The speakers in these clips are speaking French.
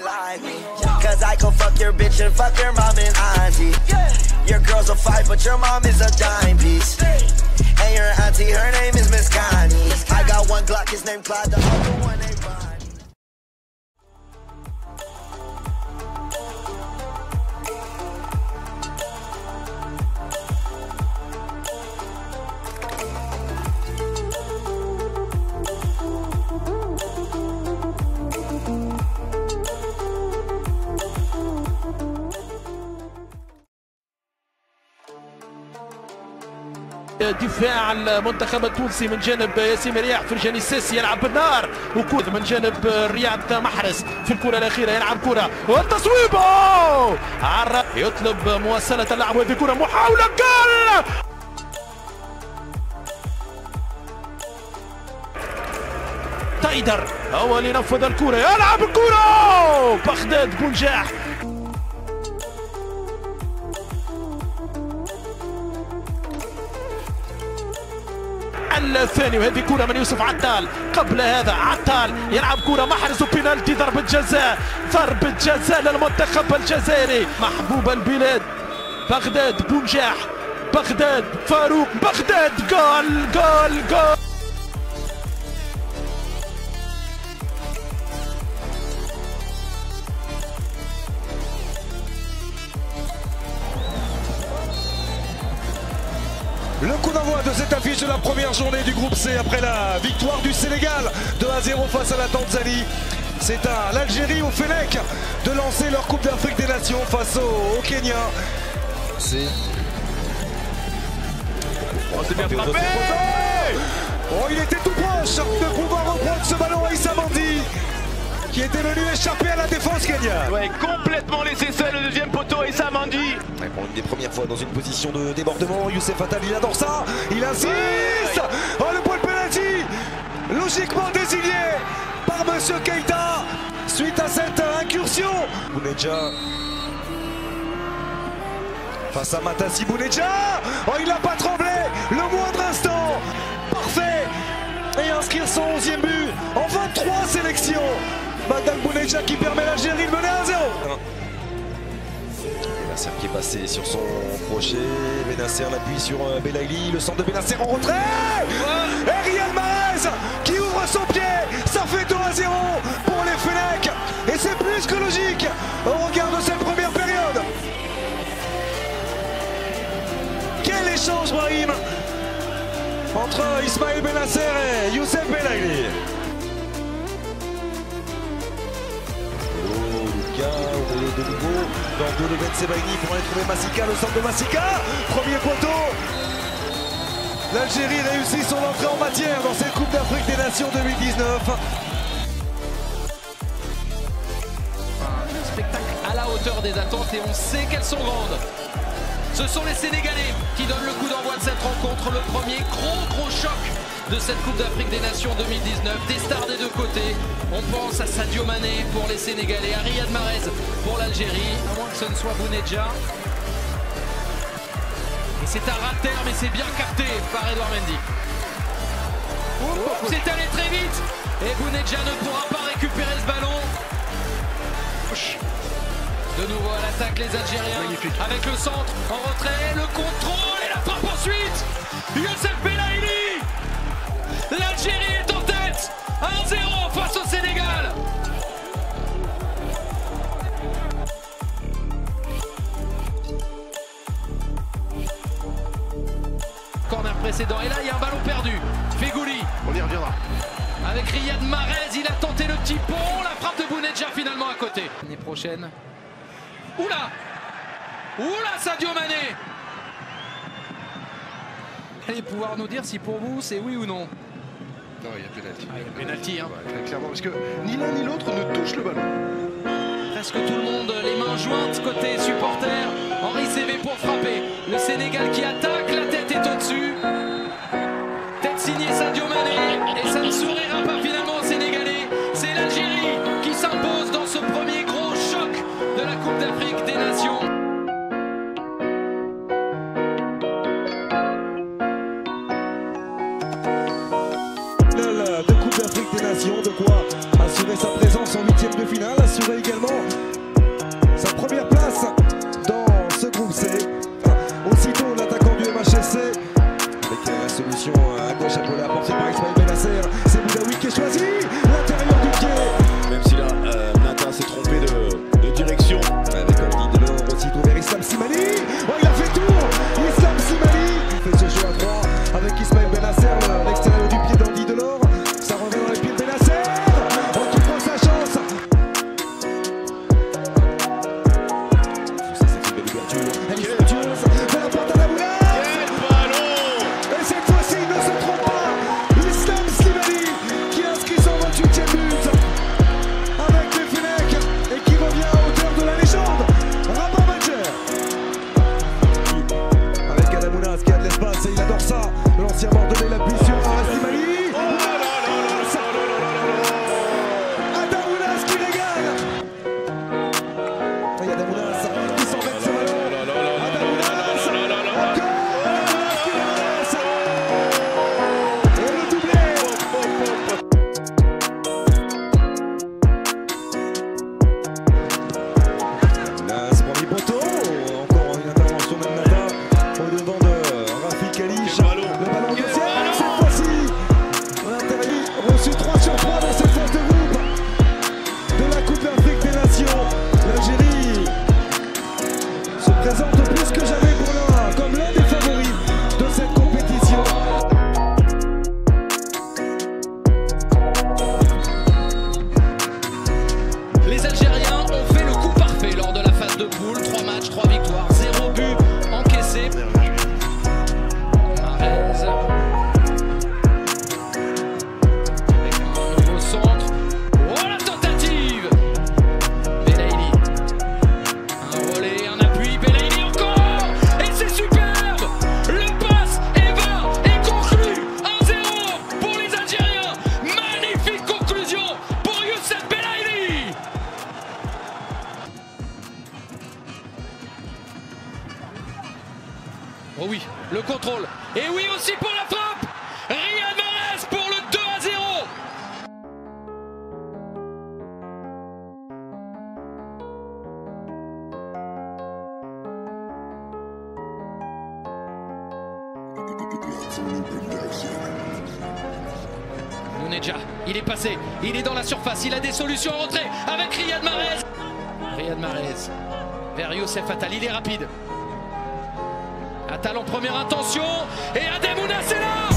like me. Cause I can fuck your bitch and fuck your mom and auntie. Your girl's a 5 but your mom is a dime piece. And your auntie, her name is Miss Connie. I got one Glock, his name Clyde, the other one ain't Bonnie. دفاع المنتخب التونسي من جانب ياسين رياح، فرجاني الساسي يلعب بالنار، وكود من جانب رياض محرز في الكرة الأخيرة يلعب كرة والتصويب يطلب مواصلة اللعب، وهذه كرة محاولة جول. تايدر هو اللي نفذ الكرة، يلعب الكرة بغداد بونجاح. الثاني، وهذه كرة من يوسف عتال. قبل هذا عتال يلعب كرة محرز وبينالتي، ضربة جزاء للمنتخب الجزائري. محبوب البلاد بغداد بونجاح، بغداد فاروق، بغداد جول. Le coup d'envoi de cette affiche de la première journée du groupe C après la victoire du Sénégal 2-0 face à la Tanzanie. C'est à l'Algérie, au Fennec, de lancer leur Coupe d'Afrique des Nations face au Kenya. C'est bien frappé. Oh, il était tout proche de pouvoir reprendre ce ballon à Issa Mandi, qui était venu échapper à la défense kenyane. Ouais, complètement laissé seul le deuxième poteau et ça Mandi. Ouais, pour une des premières fois dans une position de débordement, Youssef Attal, il adore ça, il insiste. Oh, le point de penalty, logiquement désigné par Monsieur Keita suite à cette incursion. Bounedjah face à Matassi. Bounedjah, oh, il n'a pas tremblé le moindre instant. Parfait. Et inscrire son 11e but en 23 sélections. Madame Bounedjah qui permet à l'Algérie de mener 1-0. Benasser qui est passé sur son crochet. Benasser l'appuie sur Belaïli. Le centre de Benasser en retrait. Et Riyad Mahrez qui ouvre son pied. Ça fait 2-0 pour les Fennecs. Et c'est plus que logique au regard de cette première période. Quel échange, Brahim, entre Ismaël Benasser et Youssef Belaïli. De nouveau dans de Ben Sebaini pour aller trouver Massika, le centre de Massika, premier poteau. L'Algérie réussit son entrée en matière dans cette Coupe d'Afrique des Nations 2019. Un spectacle à la hauteur des attentes et on sait qu'elles sont grandes. Ce sont les Sénégalais qui donnent le coup d'envoi de cette rencontre, le premier gros choc de cette Coupe d'Afrique des Nations 2019. Des stars des deux côtés. On pense à Sadio Mané pour les Sénégalais, à Riyad Mahrez pour l'Algérie, à moins que ce ne soit Bounedjah. Et c'est un rater, mais c'est bien capté par Edouard Mendy. C'est allé très vite et Bounedjah ne pourra pas récupérer ce ballon. De nouveau à l'attaque les Algériens. Magnifique. Avec le centre en retrait, le contrôle et la frappe ensuite. Youssef Belaïli. L'Algérie est en tête. 1-0 face au Sénégal. Corner précédent et là il y a un ballon perdu. Fegouli. On y reviendra. Avec Riyad Mahrez, il a tenté le petit pont. La frappe de Bounedjah finalement à côté. L'année prochaine. Oula! Sadio Mané! Allez pouvoir nous dire si pour vous c'est oui ou non. Non, il y a pénalty. Il y a pénalty, hein. Ouais, très clairement, parce que ni l'un ni l'autre ne touche le ballon. Presque tout le monde, les mains jointes côté supporter. Henri CV pour frapper. Le Sénégal qui attaque, la tête est au-dessus. Tête signée Sadio Mané. Et ça ne sourira pas finalement aux Sénégalais. C'est l'Algérie qui s'impose dans ce premier gros choc de la Coupe d'Afrique des Nations. De Coupe d'Afrique des Nations, de quoi assurer sa présence en 8e de finale, assurer également Les Algériens ont fait le coup parfait lors de la phase de poule. 3 matchs, 3 victoires, 0 but encaissé. Mahrez avec un nouveau centre. Oh la tentative! Belaïli. Un relais, un appui, Belaïli encore! Et c'est superbe! Le passe est vain et conclu! 1-0 pour les Algériens! Magnifique conclusion pour Youssef Belaïli! Oh oui, le contrôle. Et oui aussi pour la frappe. Riyad Mahrez pour le 2-0. Mounedja, il est passé, il est dans la surface, il a des solutions en retrait avec Riyad Mahrez. Riyad Mahrez vers Youssef Attal, il est rapide. Attal en première intention et Ademouna c'est là.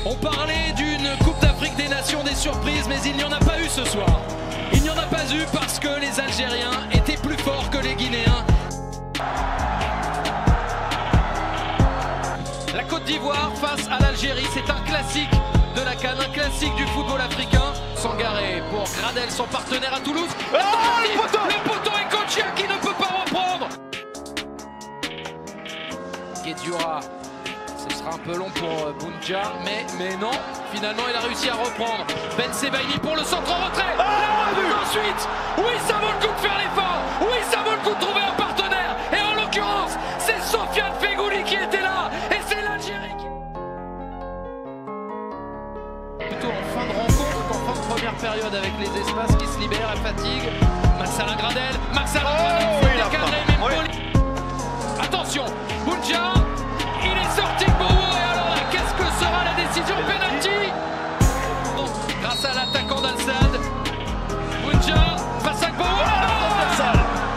On parlait d'une Coupe d'Afrique des Nations des surprises, mais il n'y en a pas eu ce soir. Il n'y en a pas eu parce que les Algériens étaient plus forts que les Guinéens. La Côte d'Ivoire face à l'Algérie, c'est un classique de la CAN, un classique du football africain. Sangaré pour Gradel, son partenaire à Toulouse. Le poteau et Kochia qui ne peut pas reprendre. Guedioura, ce sera un peu long pour Bounja, mais non, finalement il a réussi à reprendre. Ben Sebaini pour le centre en retrait. Ensuite, oui ça vaut le coup de faire l'effort, oui ça vaut le coup de trouver un partenaire. Et en l'occurrence, c'est Sofiane Feghouli qui était là, et c'est l'Algérie qui... Plutôt en fin de rencontre qu'en fin de première période avec les espaces qui se libèrent, la fatigue. Max Alain Gradel, il est cadré, même poli. Attention, Bounja, il est sorti de Bowo, et alors là, qu'est-ce que sera la décision? Penalty grâce à l'attaquant d'Al-Sadd. Bounja face à Bowo,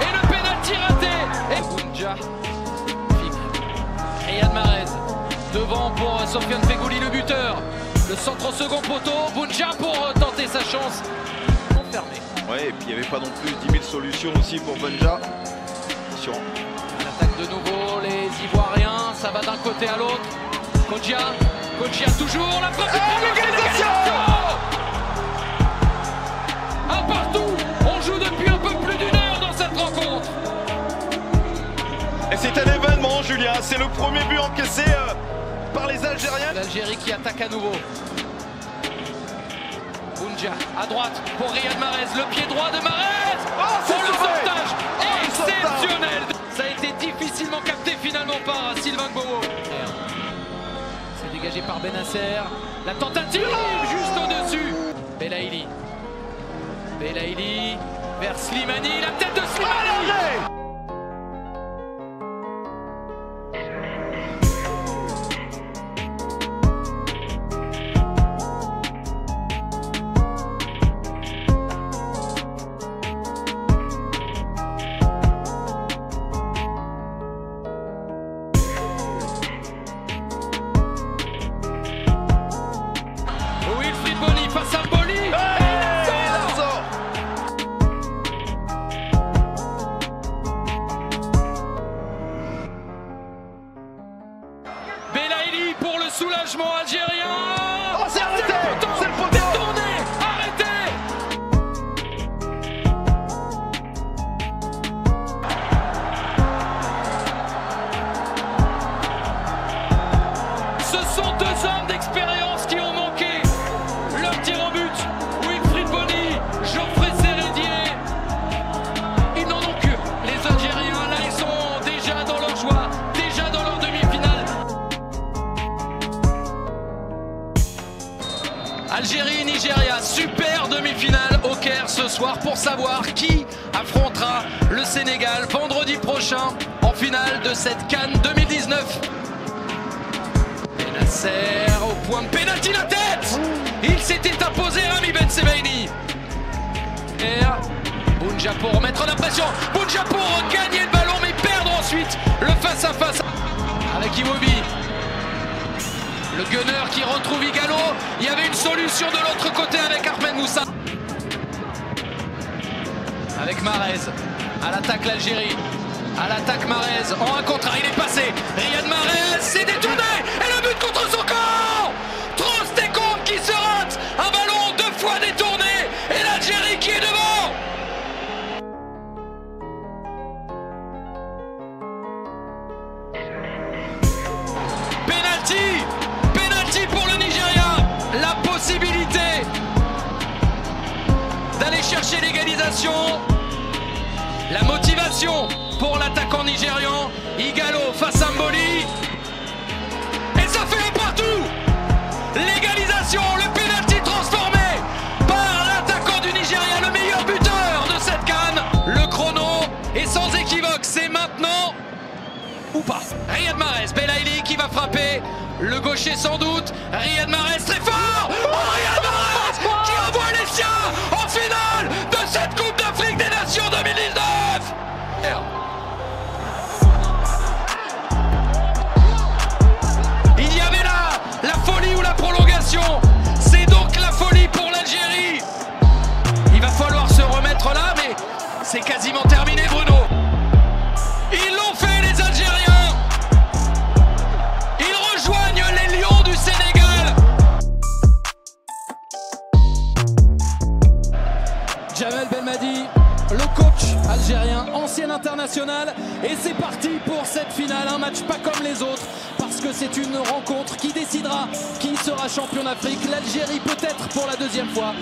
et le penalty raté. Et Bounja, Riyad Mahrez devant pour Sofiane Feghouli, le buteur. Le centre au second poteau, Bounja pour tenter sa chance. Fermé. Ouais, et puis il n'y avait pas non plus 10 000 solutions aussi pour Bounja. Attention. L'attaque de nouveau, les Ivoiriens, ça va d'un côté à l'autre. Kochia toujours, la frappe de l'égalisation. Un partout, on joue depuis un peu plus d'une heure dans cette rencontre. Et c'est un événement, Julien, c'est le premier but encaissé par les Algériens. L'Algérie qui attaque à nouveau. Bounja à droite pour Riyad Mahrez, le pied droit de Mahrez. C'est le sauvetage exceptionnel. Ça a été difficilement capté finalement par Sylvain Gbowô. C'est dégagé par Benasser. La tentative juste au-dessus. Belaïli vers Slimani, la tête de Slimani. Face à Boli, Belaïli pour le soulagement algérien. Oh, c'est arrêté, c'est le poteau. Détourné, arrêté. Ce sont deux hommes d'expérience qui ont manqué. Leur tir au but, Wilfried Bony, Geoffrey Sérédier. Ils n'en ont que. Les Algériens, là, ils sont déjà dans leur joie, déjà dans leur demi-finale. Algérie-Nigeria, super demi-finale au Caire ce soir pour savoir qui affrontera le Sénégal vendredi prochain en finale de cette CAN 2019. Benasser au point de pénalty, la tête. Il s'était imposé Rami Ben Sebaini. Bounja pour remettre la pression. Bounja pour gagner le ballon mais perdre ensuite le face-à-face avec Iwobi. Le gunner qui retrouve Igalo. Il y avait une solution de l'autre côté avec Ahmed Moussa. Avec Mahrez. À l'attaque l'Algérie. À l'attaque Mahrez. En un contre un, il est passé. Riyad Mahrez s'est détourné. Et le but contre son corps. Troost-Ekong qui se rate. Un ballon 2 fois détourné. Et l'Algérie qui est devant. Penalty pour le Nigeria. La possibilité d'aller chercher l'égalisation. La motivation pour l'attaquant nigérian. Igalo face à Mboli. Et ça fait un partout. L'égalisation, le penalty transformé par l'attaquant du Nigeria, le meilleur buteur de cette CAN. Le chrono est sans équivoque, c'est maintenant ou pas. Riyad Mahrez, Belaïli qui va frapper. Le gaucher sans doute. Riyad Mahrez très fort. Oh, Riyad Mahrez qui envoie les siens en finale de cette Coupe d'Afrique des Nations 2019. Il y avait là la folie ou la prolongation. C'est donc la folie pour l'Algérie. Il va falloir se remettre là, mais c'est quasiment terminé, Bruno. Ils l'ont fait, les Algériens. Ils rejoignent les Lions du Sénégal. Jamel Belmadi, le coach algérien, ancien international. Et c'est parti pour cette finale, un match pas comme les autres. Parce que c'est une rencontre qui décidera qui sera champion d'Afrique. L'Algérie peut-être pour la deuxième fois.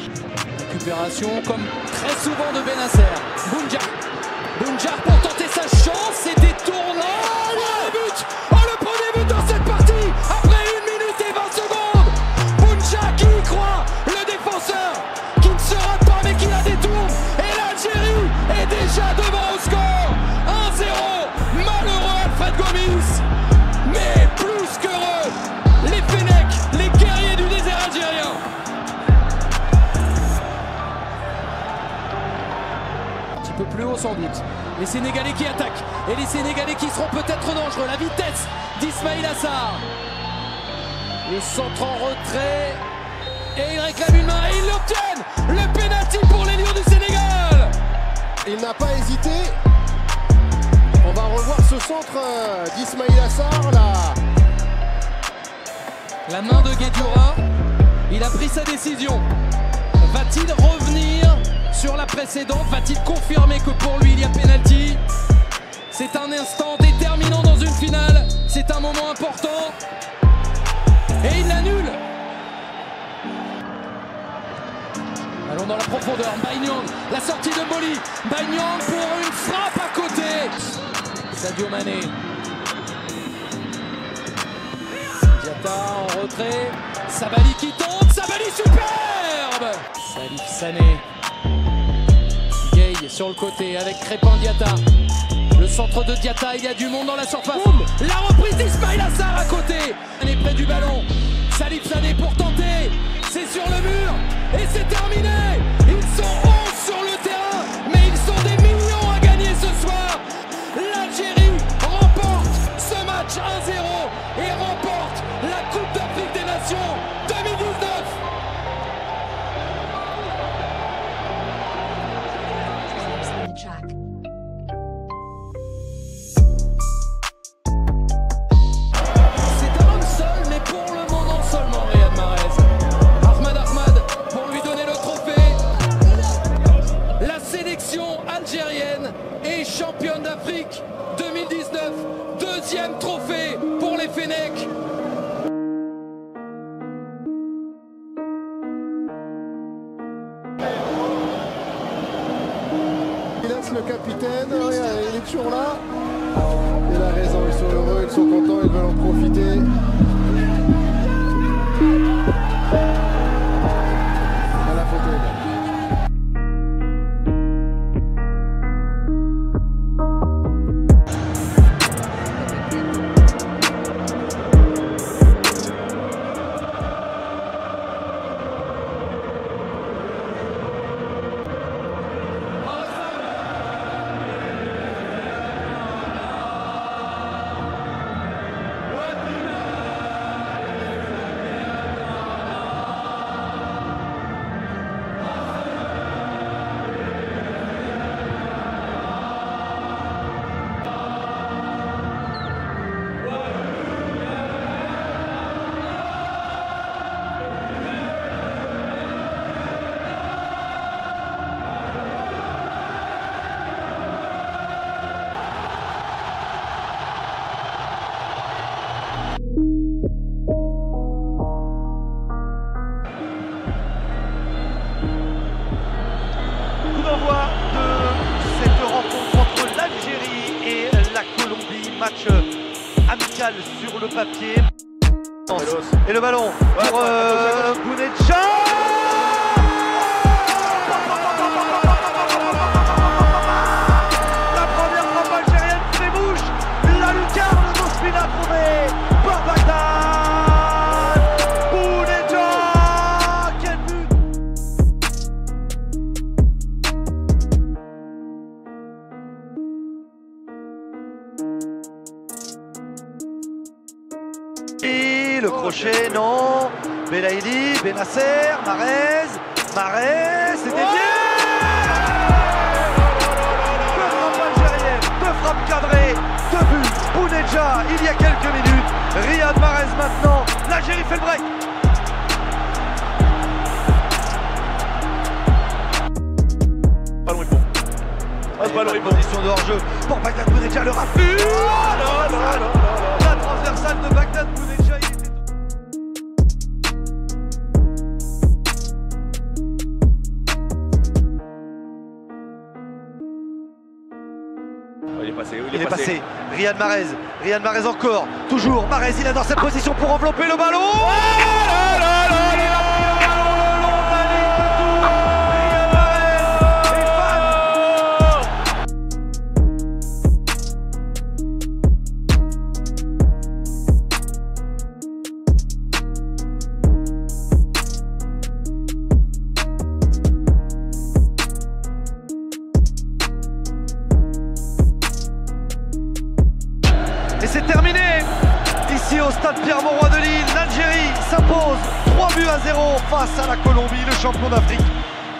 Récupération comme très souvent de Benasser. Bounjar pour tenter sa chance, c'est détourné. Oh, le but! Oh, le premier but dans cette partie après 1 minute et 20 secondes. Bounjar qui y croit, le défenseur qui ne se rate pas mais qui la détourne. Et l'Algérie est déjà devant au score. 1-0, malheureux Alfred Gomis. Mais plus qu'heureux, les Fennecs, les guerriers du désert algérien. Un petit peu plus haut sans doute. Les Sénégalais qui attaquent et les Sénégalais qui seront peut-être dangereux. La vitesse d'Ismaïla Sarr. Le centre en retrait. Et il réclame une main et ils l'obtiennent. Le pénalty pour les Lions du Sénégal. Il n'a pas hésité. On va revoir ce centre d'Ismaïla Sarr là. La main de Guedioura. Il a pris sa décision. Va-t-il revenir sur la précédente? Va-t-il confirmer que pour lui il y a pénalty? C'est un instant déterminant dans une finale. C'est un moment important. Et il l'annule. Allons dans la profondeur. Mbaye-Niang, la sortie de Mboli. Mbaye-Niang pour une frappe à côté. Sadio Mané. Diatta en retrait. Sabali qui tente. Sabali superbe. Salif Sané. Gay sur le côté avec Crépin Diatta. Le centre de Diatta, il y a du monde dans la surface. Boum. La reprise d'Ismaïla Sarr à côté. Il est près du ballon. Salif Sané pour tenter. C'est sur le mur. Et c'est terminé. Ils sont 11 sur le terrain. Mais ils sont des millions à gagner ce soir. L'Algérie remporte ce match 1-0 et remporte la Coupe d'Afrique des Nations 2019. C'est un homme seul, mais pour le moment seulement, Riyad Mahrez. Ahmad pour lui donner le trophée. La sélection algérienne est championne d'Afrique 2019. Deuxième trophée pour les Fennecs. Il laisse le capitaine, il est toujours là. Il a raison, ils sont heureux, ils sont contents, ils veulent en profiter. À la photo également. mal sur le papier. Et le ballon pour Bounedjah. La première frappe algérienne fait bouche. La lucarne d'Ospina trouvée par Bagdad. Bounedjah, quel but! Et le crochet, non. Belaïli, Benasser, Mahrez, c'est dédié. Deux frappes algériennes, deux frappes cadrées, deux buts. Bounedjah, il y a quelques minutes. Riyad Mahrez maintenant. L'Algérie fait le break. Ballon est bon. Ballon est bon. Position de hors-jeu pour Bagdad Bounedjah, le raffut. La transversale de Bagdad Bounedjah. Il est passé. Riyad Mahrez encore. Toujours. Mahrez, il est dans cette position pour envelopper le ballon. Et c'est terminé. Ici au stade Pierre-Mauroy de Lille, l'Algérie s'impose 3-0 face à la Colombie. Le champion d'Afrique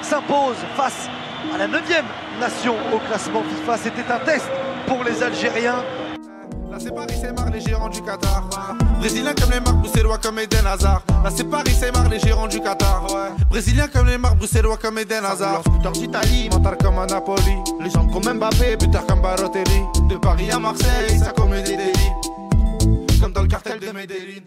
s'impose face à la 9e nation au classement FIFA. C'était un test pour les Algériens. Là c'est Paris, c'est marre les gérants du Qatar. Brésiliens comme les marques, bruxellois comme Eden Hazard. Là c'est Paris, c'est marre les gérants du Qatar. Brésiliens comme les marques, bruxellois comme Eden Hazard. Scooter d'Italie, mental comme à Napoli. Légende comme Mbappé, buteur comme Balotelli. De Paris à Marseille, ça commet des délits. Comme dans le cartel de Medellin.